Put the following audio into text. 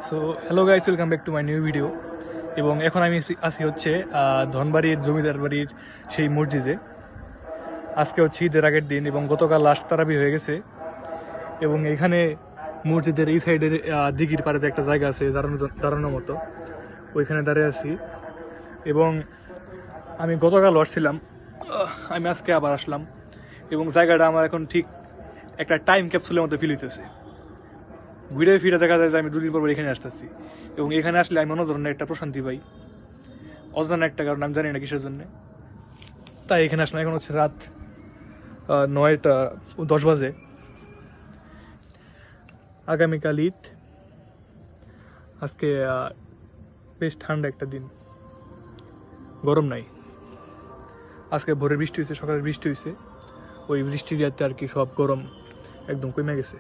So hello guys, welcome back to my new video. এবং এখন আমি আছি হচ্ছে ধনবাড়ির জমিদার বাড়ির সেই মসজিদে। আজকে হচ্ছে ঈদের আগের দিন এবং গতকাল লাস্ট তারাবি হয়ে গেছে। এবং এখানে মসজিদের এই সাইডে দিঘির পাড়েতে একটা জায়গা আছে দাঁড়ানোর মতো, ওইখানে দাঁড়িয়ে আছি। এবং আমি গতকাল আসছিলাম, আমি আজকে আবার আসলাম এবং জায়গাটা আমার এখন ঠিক একটা টাইম ক্যাপসুলের মতো ফিল হইতেছে। ঘুরে ফিরে দেখা যায় যে আমি দুদিন পর এখানে আসতেছি এবং এখানে আসলে আমি অন্য ধরনের একটা প্রশান্তি পাই, অজানা একটা কারণ, আমি জানি না কিসের জন্য। তাই এখানে আসলাম। এখন হচ্ছে রাত 9:10 বাজে। আগামীকাল ঈদ। আজকে বেশ ঠান্ডা একটা দিন, গরম নাই। আজকে ভোরে বৃষ্টি হয়েছে, সকালে বৃষ্টি হয়েছে, ওই বৃষ্টির রাতে আর কি সব গরম একদম কমে গেছে।